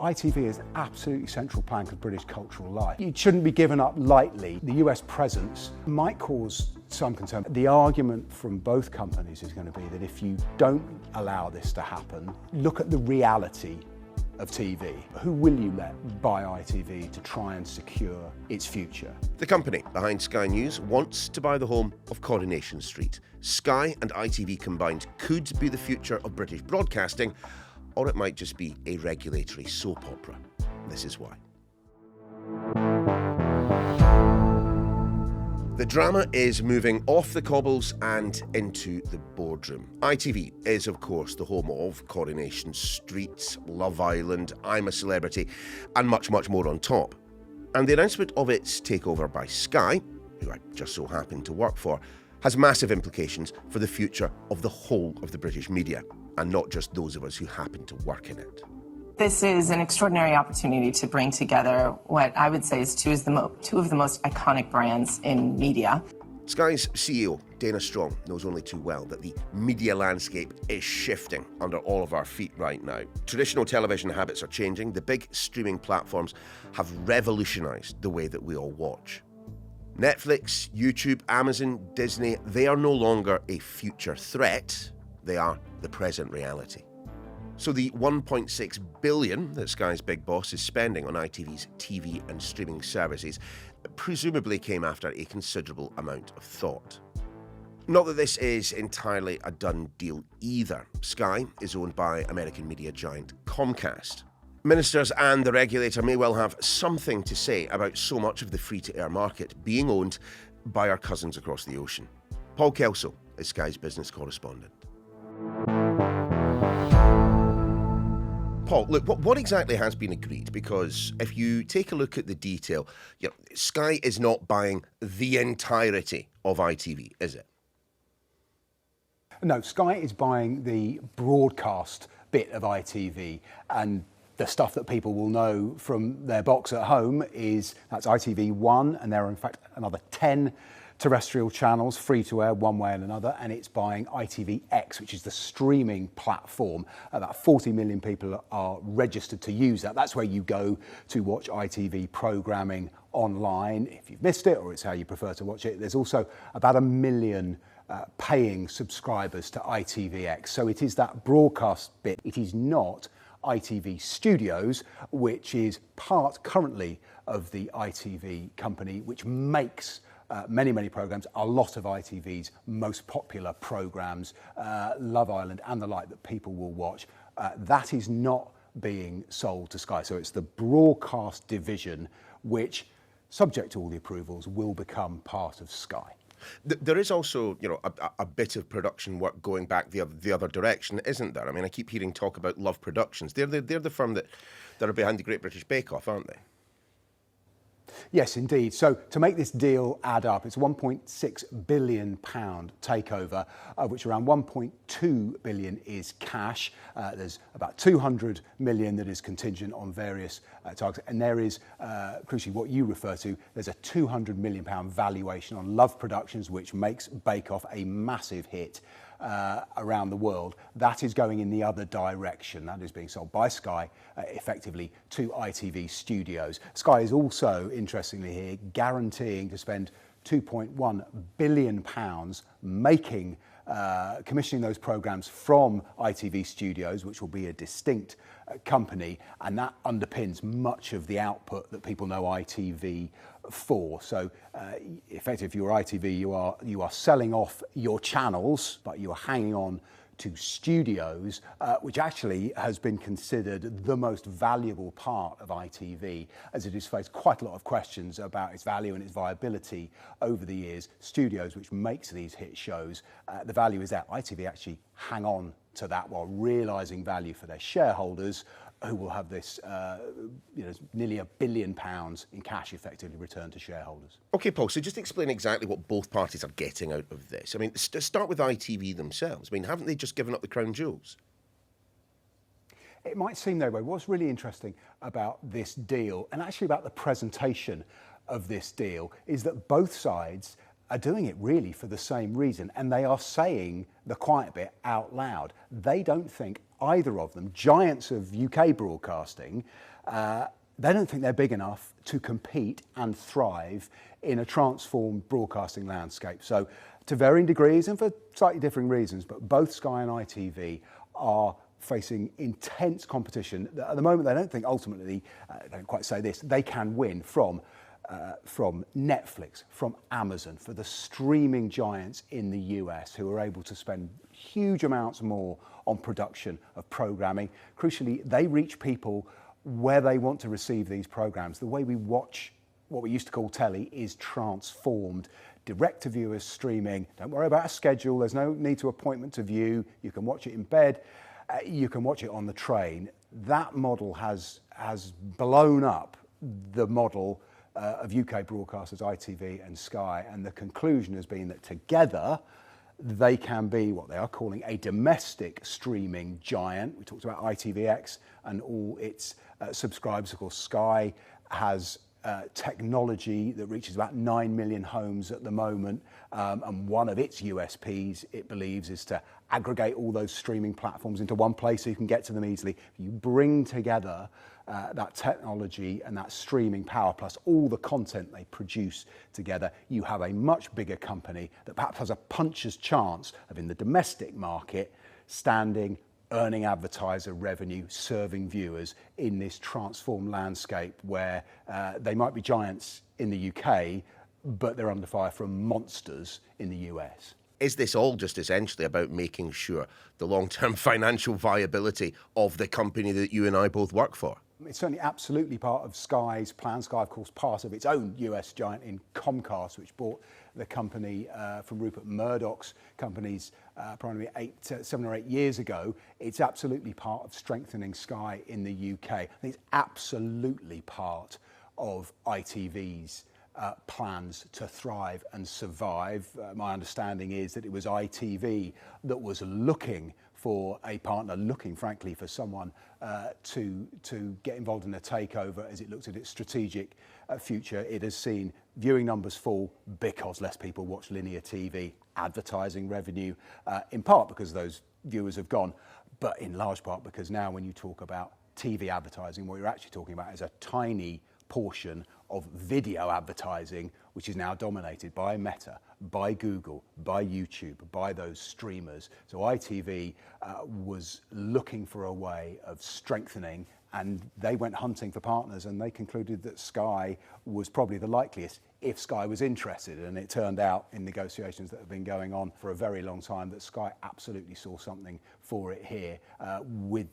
ITV is an absolutely central plank of British cultural life. It shouldn't be given up lightly. The US presence might cause some concern. The argument from both companies is going to be that if you don't allow this to happen, look at the reality of TV. Who will you let buy ITV to try and secure its future? The company behind Sky News wants to buy the home of Coronation Street. Sky and ITV combined could be the future of British broadcasting, or it might just be a regulatory soap opera. This is why. The drama is moving off the cobbles and into the boardroom. ITV is, of course, the home of Coronation Street, Love Island, I'm a Celebrity, and much, much more on top. And the announcement of its takeover by Sky, who I just so happen to work for, has massive implications for the future of the whole of the British media, and not just those of us who happen to work in it. This is an extraordinary opportunity to bring together what I would say is two of the most iconic brands in media. Sky's CEO, Dana Strong, knows only too well that the media landscape is shifting under all of our feet right now. Traditional television habits are changing. The big streaming platforms have revolutionised the way that we all watch. Netflix, YouTube, Amazon, Disney, they are no longer a future threat. They are the present reality. So the $1.6 billion that Sky's big boss is spending on ITV's TV and streaming services presumably came after a considerable amount of thought. Not that this is entirely a done deal either. Sky is owned by American media giant Comcast. Ministers and the regulator may well have something to say about so much of the free-to-air market being owned by our cousins across the ocean. Paul Kelso is Sky's business correspondent. Paul, look, what exactly has been agreed? Because if you take a look at the detail, Sky is not buying the entirety of ITV, is it? No, Sky is buying the broadcast bit of ITV, and the stuff that people will know from their box at home is that's ITV1, and there are in fact another 10 terrestrial channels, free to air one way and another, and it's buying ITVX, which is the streaming platform. About 40 million people are registered to use that. That's where you go to watch ITV programming online if you've missed it, or it's how you prefer to watch it. There's also about 1 million paying subscribers to ITVX. So it is that broadcast bit. It is not ITV Studios, which is part currently of the ITV company, which makes many programmes, a lot of ITV's most popular programmes, Love Island and the like that people will watch. That is not being sold to Sky. So it's the broadcast division which, subject to all the approvals, will become part of Sky. There is also, a bit of production work going back the other direction, isn't there? I mean, I keep hearing talk about Love Productions. They're the firm that are behind the Great British Bake Off, aren't they? Yes, indeed. So to make this deal add up, it's a £1.6 billion takeover, of which around 1.2 billion is cash. There's about 200 million that is contingent on various targets. And there is, crucially, what you refer to, there's a £200 million valuation on Love Productions, which makes Bake Off a massive hit around the world. That is going in the other direction. That is being sold by Sky effectively to ITV Studios. Sky is also, interestingly here, guaranteeing to spend £2.1 billion making commissioning those programmes from ITV Studios, which will be a distinct company, and that underpins much of the output that people know ITV for. So effectively, if you're ITV, you are selling off your channels, but you are hanging on to Studios, which actually has been considered the most valuable part of ITV, as it has faced quite a lot of questions about its value and its viability over the years. Studios, which makes these hit shows, the value is that ITV actually hang on to that while realising value for their shareholders, who will have this, nearly £1 billion in cash effectively returned to shareholders. Okay, Paul, so just explain exactly what both parties are getting out of this. I mean, start with ITV themselves. I mean, haven't they just given up the crown jewels? It might seem that way. What's really interesting about this deal, and actually about the presentation of this deal, is that both sides are doing it really for the same reason, and they are saying the quiet bit out loud. They don't think either of them, giants of UK broadcasting, they don't think they're big enough to compete and thrive in a transformed broadcasting landscape. So to varying degrees and for slightly differing reasons, but both Sky and ITV are facing intense competition. At the moment, they don't think ultimately, they don't quite say this, they can win from Netflix, from Amazon, for the streaming giants in the US who are able to spend huge amounts more on production of programming. Crucially, they reach people where they want to receive these programs. The way we watch what we used to call telly is transformed. Direct to viewers streaming. Don't worry about a schedule. There's no need to appointment to view. You can watch it in bed. You can watch it on the train. That model has blown up the model of UK broadcasters, ITV and Sky, and the conclusion has been that together they can be what they are calling a domestic streaming giant. We talked about ITVX and all its subscribers. Of course, Sky has technology that reaches about 9 million homes at the moment, and one of its USPs, it believes, is to aggregate all those streaming platforms into one place so you can get to them easily. You bring together that technology and that streaming power plus all the content they produce together, you have a much bigger company that perhaps has a puncher's chance of, in the domestic market, standing, earning advertiser revenue, serving viewers in this transformed landscape where they might be giants in the UK, but they're under fire from monsters in the US. Is this all just essentially about making sure the long-term financial viability of the company that you and I both work for? It's certainly absolutely part of Sky's plan. Sky, of course, part of its own US giant in Comcast, which bought the company from Rupert Murdoch's companies probably 7 or 8 years ago. It's absolutely part of strengthening Sky in the UK. I think it's absolutely part of ITV's plans to thrive and survive. My understanding is that it was ITV that was looking for a partner, looking frankly for someone to get involved in a takeover as it looked at its strategic future. It has seen viewing numbers fall because less people watch linear TV, advertising revenue, in part because those viewers have gone, but in large part because now when you talk about TV advertising, what you're actually talking about is a tiny portion of video advertising, which is now dominated by Meta, by Google, by YouTube, by those streamers. So ITV was looking for a way of strengthening, and they went hunting for partners, and they concluded that Sky was probably the likeliest if Sky was interested. And it turned out in negotiations that have been going on for a very long time that Sky absolutely saw something for it here with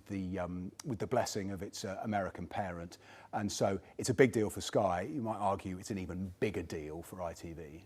the blessing of its American parent. And so it's a big deal for Sky. You might argue it's an even bigger deal for ITV.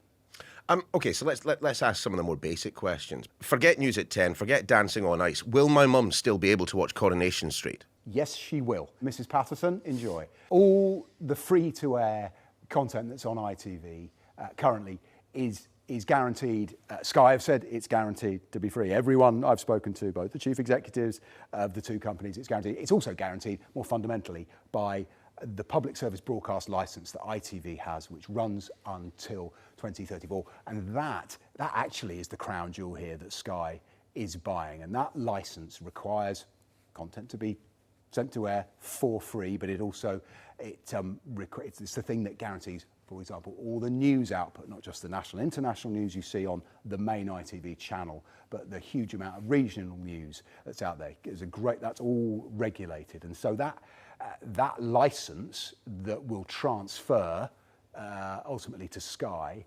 Okay, so let's ask some of the more basic questions. Forget News at 10, forget Dancing on Ice. Will my mum still be able to watch Coronation Street? Yes, she will. Mrs. Paterson, enjoy. All the free-to-air content that's on ITV currently is guaranteed. Sky have said it's guaranteed to be free. Everyone I've spoken to, both the chief executives of the two companies, it's guaranteed. It's also guaranteed, more fundamentally, by the public service broadcast licence that ITV has, which runs until 2034. And that actually is the crown jewel here that Sky is buying. And that licence requires content to be sent to air for free, but it also, it's the thing that guarantees, for example, all the news output, not just the national, international news you see on the main ITV channel, but the huge amount of regional news that's out there. That's all regulated. And so that license that will transfer ultimately to Sky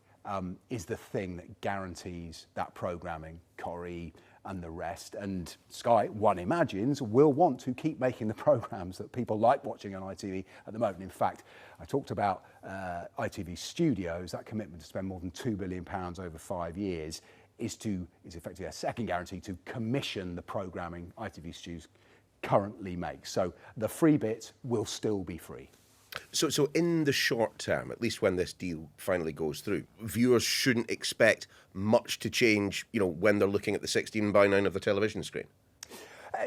is the thing that guarantees that programming, Corrie and the rest. And Sky, one imagines, will want to keep making the programs that people like watching on ITV at the moment. In fact, I talked about ITV Studios. That commitment to spend more than £2 billion over 5 years is effectively a second guarantee to commission the programming ITV Studios currently makes. So the free bit will still be free. So in the short term, at least when this deal finally goes through, viewers shouldn't expect much to change, when they're looking at the 16:9 of the television screen.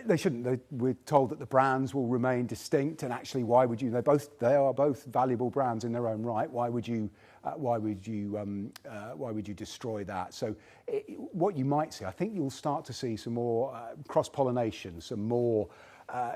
They shouldn't. We're told that the brands will remain distinct, and actually, why would you? They are both valuable brands in their own right. Why would you destroy that? So, what you might see, I think you'll start to see some more cross-pollination, some more.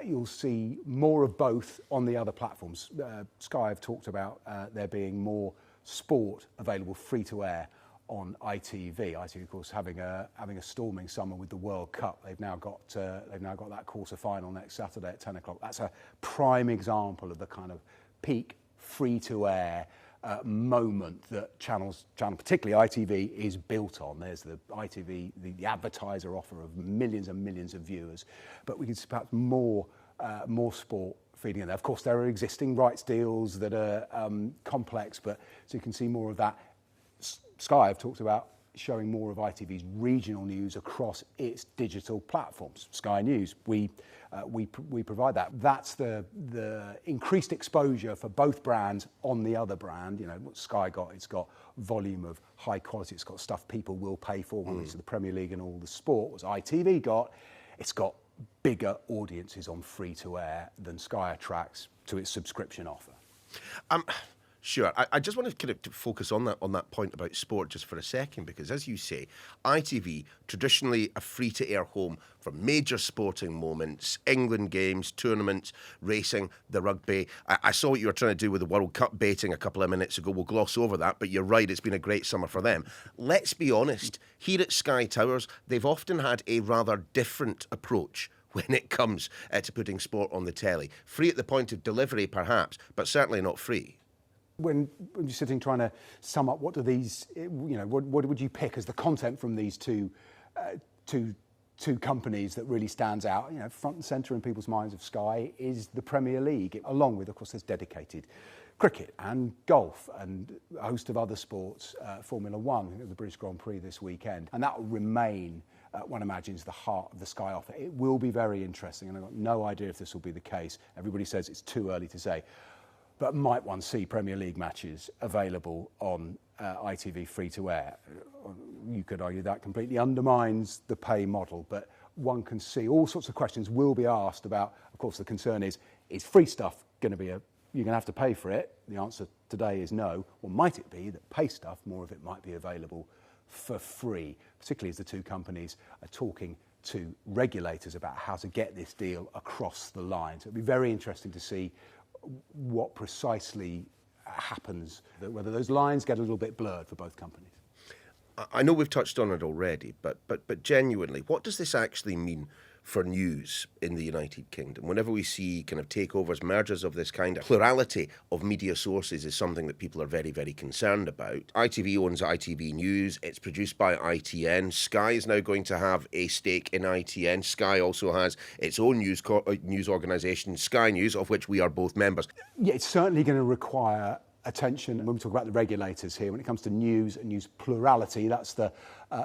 You'll see more of both on the other platforms. Sky have talked about there being more sport available free to air on ITV. ITV, of course, having a storming summer with the World Cup. They've now got that quarter final next Saturday at 10 o'clock. That's a prime example of the kind of peak free to air moment that channel, particularly ITV, is built on. There's the ITV, the advertiser offer of millions and millions of viewers, but we can see perhaps more sport feeding in there. Of course, there are existing rights deals that are complex, but so you can see more of that. Sky have talked about showing more of ITV's regional news across its digital platforms. Sky News, we provide that. That's the increased exposure for both brands on the other brand. You know, what Sky got, it's got volume of high quality, it's got stuff people will pay for, whether it's the Premier League and all the sport. What ITV got, it's got bigger audiences on free to air than Sky attracts to its subscription offer. Sure. I just want to kind of focus on that point about sport just for a second, because as you say, ITV, traditionally a free-to-air home for major sporting moments, England games, tournaments, racing, the rugby. I saw what you were trying to do with the World Cup baiting a couple of minutes ago. We'll gloss over that, but you're right, it's been a great summer for them. Let's be honest, here at Sky Towers, they've often had a rather different approach when it comes to putting sport on the telly. Free at the point of delivery, perhaps, but certainly not free. When you're sitting trying to sum up, what do these, what would you pick as the content from these two companies that really stands out? You know, front and centre in people's minds of Sky is the Premier League, along with, of course, there's dedicated cricket and golf and a host of other sports, Formula One, the British Grand Prix this weekend, and that will remain. One imagines the heart of the Sky offer. It will be very interesting, and I've got no idea if this will be the case. Everybody says it's too early to say. But might one see Premier League matches available on ITV free-to-air? You could argue that completely undermines the pay model, but one can see all sorts of questions will be asked about. Of course, the concern is free stuff going to be you're going to have to pay for it? The answer today is no. Or might it be that pay stuff, more of it might be available for free, particularly as the two companies are talking to regulators about how to get this deal across the line. So it'd be very interesting to see what precisely happens, whether those lines get a little bit blurred for both companies. I know we've touched on it already, but genuinely, what does this actually mean for news in the United Kingdom? Whenever we see kind of takeovers, mergers of this kind, plurality of media sources is something that people are very, very concerned about. ITV owns ITV News. It's produced by ITN. Sky is now going to have a stake in ITN. Sky also has its own news organisation, Sky News, of which we are both members. Yeah, it's certainly going to require attention when we talk about the regulators here. When it comes to news and news plurality, that's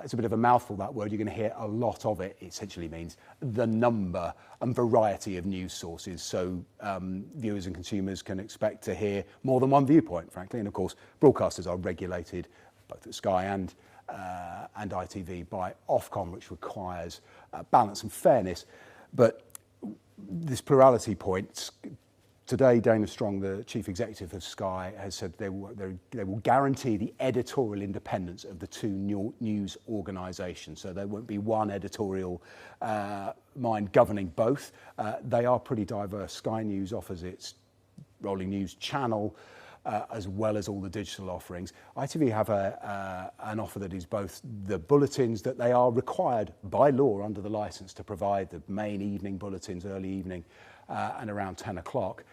it's a bit of a mouthful, that word. You're going to hear a lot of it. It essentially means the number and variety of news sources, so viewers and consumers can expect to hear more than one viewpoint, frankly. And of course, broadcasters are regulated both at Sky and ITV by Ofcom, which requires balance and fairness. But this plurality point, today, Dana Strong, the chief executive of Sky, has said they will guarantee the editorial independence of the two news organisations. So there won't be one editorial mind governing both. They are pretty diverse. Sky News offers its rolling news channel as well as all the digital offerings. ITV have an offer that is both the bulletins that they are required by law under the licence to provide, the main evening bulletins, early evening, and around 10 o'clock.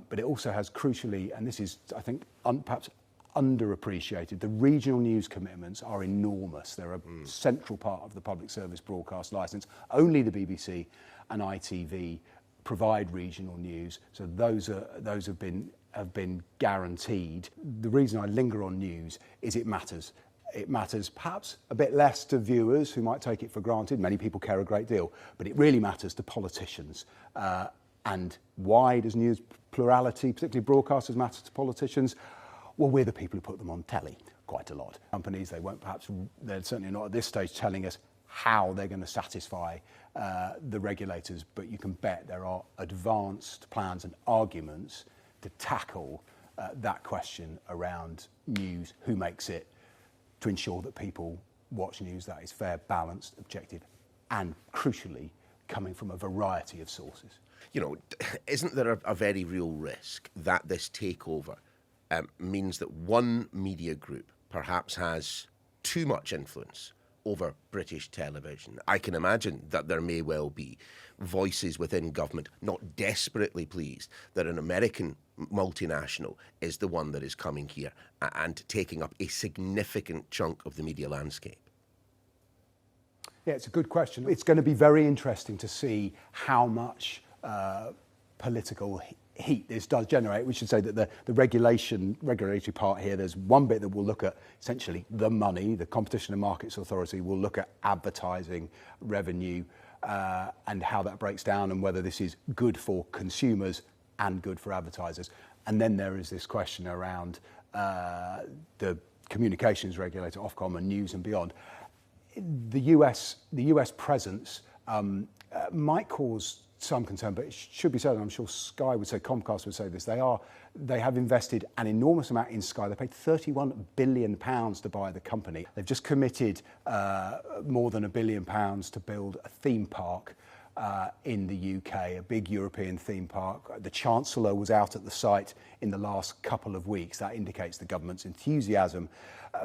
But it also has, crucially, and this is, I think, perhaps underappreciated, the regional news commitments are enormous. They're a central part of the public service broadcast licence. Only the BBC and ITV provide regional news, so those have been guaranteed. The reason I linger on news is it matters. It matters perhaps a bit less to viewers who might take it for granted. Many people care a great deal, but it really matters to politicians. And why does news plurality, particularly broadcasters, matter to politicians? Well, we're the people who put them on telly quite a lot. Companies, they're certainly not at this stage telling us how they're going to satisfy the regulators, but you can bet there are advanced plans and arguments to tackle that question around news, who makes it, to ensure that people watch news that is fair, balanced, objective, and crucially, coming from a variety of sources. You know, isn't there a very real risk that this takeover means that one media group perhaps has too much influence over British television? I can imagine that there may well be voices within government not desperately pleased that an American multinational is the one that is coming here and taking up a significant chunk of the media landscape. Yeah, it's a good question. It's going to be very interesting to see how much political heat this does generate. We should say that the regulatory part here, there's one bit that will look at essentially the money. The Competition and Markets Authority will look at advertising revenue and how that breaks down and whether this is good for consumers and good for advertisers. And then there is this question around the communications regulator, Ofcom, and news and beyond. The US presence might cause some concern, but it should be said, and I'm sure Sky would say, Comcast would say this, they have invested an enormous amount in Sky. They paid £31 billion to buy the company. They've just committed more than £1 billion to build a theme park in the UK, a big European theme park. The Chancellor was out at the site in the last couple of weeks. That indicates the government's enthusiasm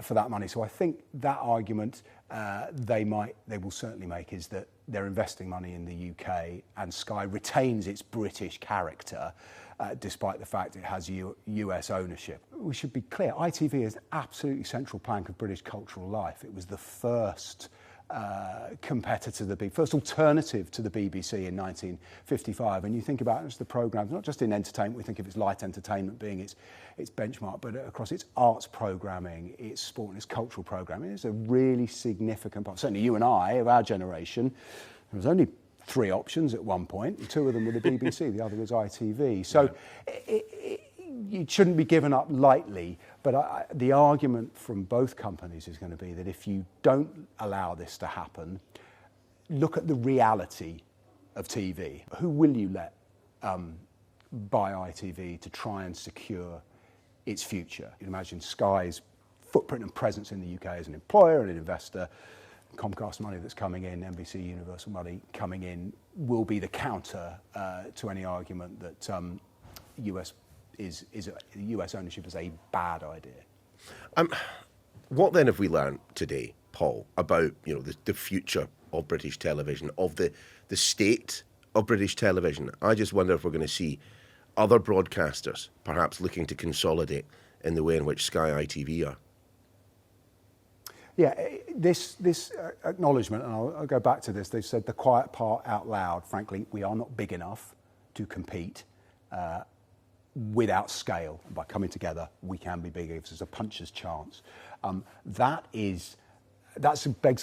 for that money. So I think that argument they will certainly make is that they're investing money in the UK and Sky retains its British character despite the fact it has US ownership. We should be clear, ITV is an absolutely central plank of British cultural life. It was the first competitor to the first alternative to the BBC in 1955. And you think about the programmes, not just in entertainment, we think of its light entertainment being its benchmark, but across its arts programming, its sport and its cultural programming. It's a really significant part. Certainly you and I, of our generation, there was only 3 options at one point, and 2 of them were the BBC, the other was ITV. So it shouldn't be given up lightly, but the argument from both companies is going to be that if you don't allow this to happen, look at the reality of TV. Who will you let buy ITV to try and secure its future? You can imagine Sky's footprint and presence in the UK as an employer and an investor. Comcast money that's coming in, NBC Universal money coming in, will be the counter to any argument that US ownership is a bad idea. What then have we learned today, Paul, about the future of British television, of the state of British television? I just wonder if we're going to see other broadcasters perhaps looking to consolidate in the way in which Sky ITV are. Yeah, this acknowledgement, and I'll go back to this, they've said the quiet part out loud, frankly, we are not big enough to compete without scale. And by coming together, we can be bigger if there's a puncher's chance. That begs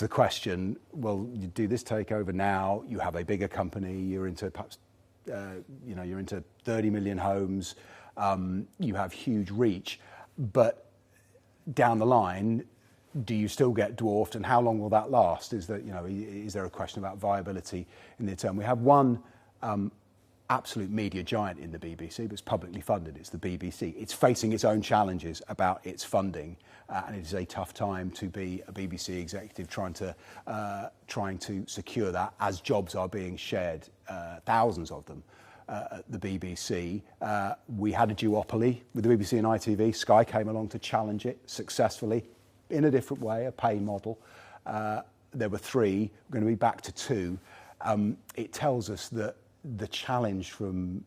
the question, well, you do this takeover now, you have a bigger company, you're into perhaps, you're into 30 million homes, you have huge reach, but down the line, do you still get dwarfed, and how long will that last? Is there a question about viability in the term? We have one absolute media giant in the BBC, but it's publicly funded. It's the BBC. It's facing its own challenges about its funding, and it is a tough time to be a BBC executive trying to secure that as jobs are being shared, thousands of them. At the BBC, we had a duopoly with the BBC and ITV. Sky came along to challenge it successfully in a different way, a pay model. There were 3, we're going to be back to 2. It tells us that the challenge from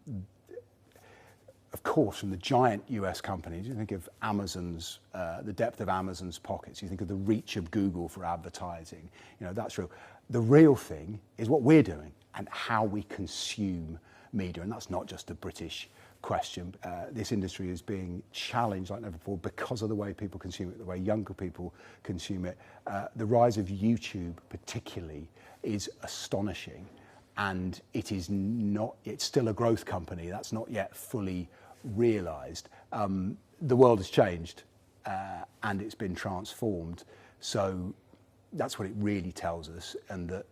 the giant US companies, you think of Amazon's, the depth of Amazon's pockets, you think of the reach of Google for advertising, that's real. The real thing is what we're doing and how we consume media, and that's not just a British question. This industry is being challenged like never before because of the way people consume it, the way younger people consume it. The rise of YouTube particularly is astonishing, and it's still a growth company. That's not yet fully realised. The world has changed and it's been transformed. So That's what it really tells us, and that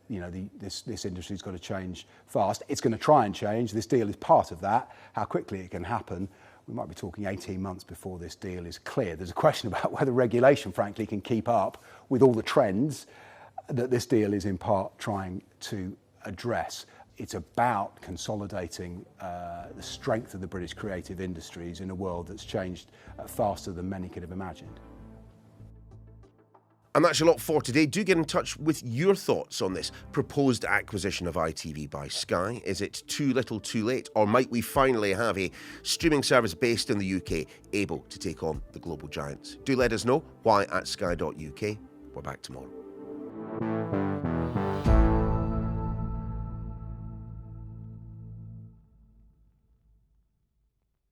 this industry's got to change fast. It's going to try and change. This deal is part of that. How quickly it can happen, we might be talking 18 months before this deal is clear. There's a question about whether regulation, frankly, can keep up with all the trends that this deal is in part trying to address. It's about consolidating the strength of the British creative industries in a world that's changed faster than many could have imagined. And that's a lot for today. Do get in touch with your thoughts on this proposed acquisition of ITV by Sky. Is it too little too late? Or might we finally have a streaming service based in the UK able to take on the global giants? Do let us know. Why at sky.uk. We're back tomorrow.